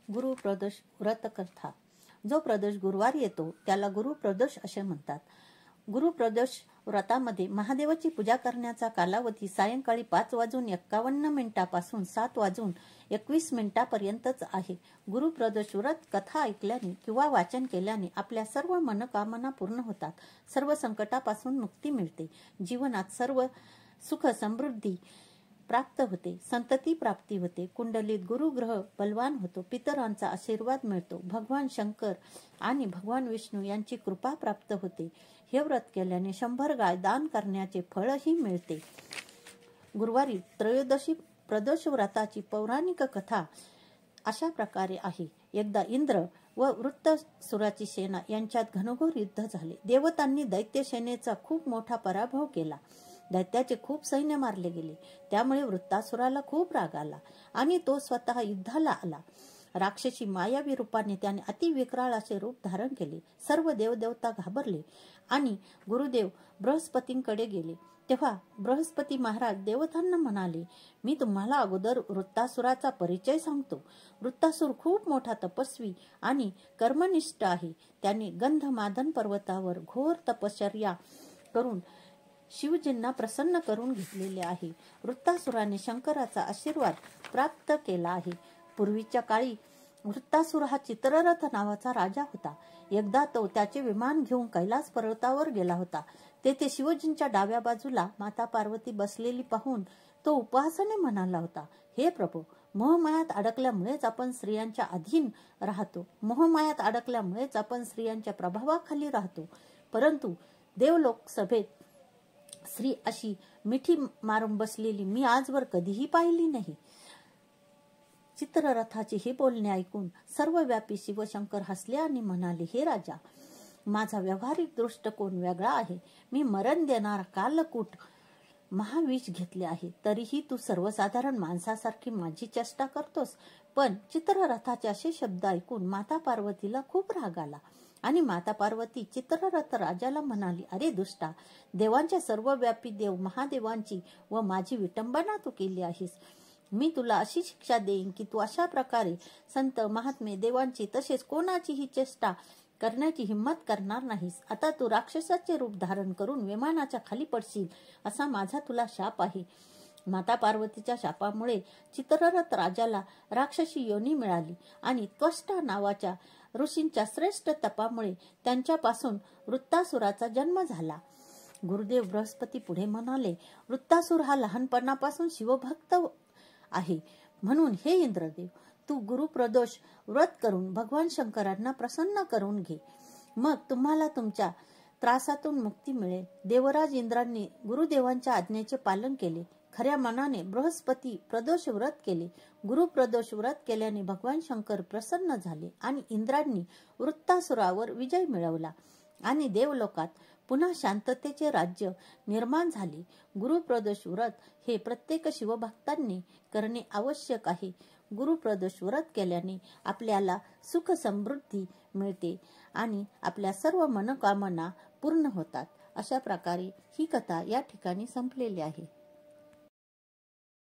गुरु प्रदोष व्रत कथा. जो प्रदोष गुरुवार येतो त्याला गुरु प्रदोष असे म्हणतात. गुरु प्रदोष व्रतामध्ये महादेवाची पूजा करण्याचा कालावधी सायंकाळी 5:51 पासून 7:21 पर्यंतच आहे. गुरु प्रदोष व्रत कथा ऐकल्याने किंवा वाचन केल्याने आपल्या सर्व मनोकामना पूर्ण होतात. सर्व संकटापासून मुक्ती मिळते. जीवनात सर्व सुख समृद्धी प्राप्त होते. संतती प्राप्ती होते. कुंडलीत गुरुग्रह बलवान होतो. पितरांचा आशीर्वाद मिळतो. भगवान शंकर आणि भगवान विष्णू यांची कृपा प्राप्त होते. हे व्रत केल्याने 100 गाय दान करण्याचे फळही मिळते. गुरुवारी त्रयोदशी प्रदोष व्रताची पौराणिक कथा अशा प्रकारे आहे. एकदा इंद्र व वृत्तासुराची सेना यांच्यात घनघोर युद्ध झाले. देवतांनी दैत्य सेनेचा खूप मोठा पराभव केला. दैत्याचे खूप सैन्य मारले गेले. त्यामुळे वृत्तासुराला खूप राग आला आणि तो स्वतः युद्धाला आला. राक्षसी मायावी रूपाने त्याने अतिविक्राळ असे रूप धारण केले. सर्व देवदेवता घाबरले आणि गुरुदेव बृहस्पतींकडे गेले. तेव्हा बृहस्पती महाराज देवतांना म्हणाले, मी तुम्हाला अगोदर वृत्तासुराचा परिचय सांगतो. वृत्तासुर खूप मोठा तपस्वी आणि कर्मनिष्ठ आहे. त्याने गंधमादन पर्वतावर घोर तपश्चर्या करून शिवजींना प्रसन्न करून घेतलेले आहे. वृत्तासुराने शंकराचा आशीर्वाद प्राप्त केला आहे. पूर्वीच्या काळी वृत्तासुर हा चित्ररथ नावाचा राजा होता. एकदा तो त्याचे विमान घेऊन कैलास पर्वतावर गेला होता. तेथे शिवजींच्या डाव्या बाजूला माता पार्वती बसलेली पाहून तो उपहासाने म्हणाला होता, हे प्रभू, मोहमायात अडकल्यामुळेच आपण स्त्रियांच्या अधीन राहतो. मोहमायात अडकल्यामुळेच आपण स्त्रियांच्या प्रभावाखाली राहतो. परंतु देवलोक सभेत स्त्री अशी मिठी मारून बसलेली मी आजवर कधीही पाहिली नाही. चित्ररथाचे हे बोलणे ऐकून सर्वव्यापी शिवशंकर हसले आणि म्हणाले, हे राजा, माझा व्यावहारिक दृष्टिकोन वेगळा आहे. मी मरण देणारा कालकूट महाविष घेतले आहे. तरीही तू सर्वसाधारण माणसासारखी माझी चेष्टा करतोस. पण चित्ररथाचे असे शब्द ऐकून माता पार्वतीला खूप राग आला आणि माता पार्वती चित्ररथ राजाला म्हणाली, अरे दुष्टा, देवांच्या सर्वव्यापी देव महादेवांची व माझी विटंबना तू केली आहेस. मी तुला अशी शिक्षा देईन की तू अशा प्रकारे संत महात्मे देवांची तसेच कोणाचीही चेष्टा करण्याची हिंमत करणार नाहीस. आता तू राक्षसाचे रूप धारण करून विमानाच्या खाली पडशील असा माझा तुला शाप आहे. माता पार्वतीच्या शापामुळे चित्ररथ राजाला राक्षसी योनी मिळाली आणि त्वष्टा नावाच्या ऋषींच्या श्रेष्ठ तपामुळे त्यांच्यापासून वृत्तासुराचा जन्म झाला. गुरुदेव बृहस्पती पुढे म्हणाले, वृत्तासुर हा लहानपणापासून शिवभक्त आहे. म्हणून हे इंद्रदेव, तू गुरुप्रदोष व्रत करून भगवान शंकरांना प्रसन्न करून घे. मग तुम्हाला तुमच्या त्रासातून मुक्ती मिळेल. देवराज इंद्रांनी गुरुदेवांच्या आज्ञेचे पालन केले. खऱ्या मनाने बृहस्पती प्रदोष व्रत केले. गुरु प्रदोष व्रत केल्याने भगवान शंकर प्रसन्न झाले आणि इंद्रांनी वृत्तासुरावर विजय मिळवला आणि देवलोकात पुन्हा शांततेचे राज्य निर्माण झाले. गुरु प्रदोष व्रत हे प्रत्येक शिवभक्तांनी करणे आवश्यक आहे. गुरु प्रदोष व्रत केल्याने आपल्याला सुख समृद्धी मिळते आणि आपल्या सर्व मनोकामना पूर्ण होतात. अशा प्रकारे ही कथा या ठिकाणी संपलेली आहे.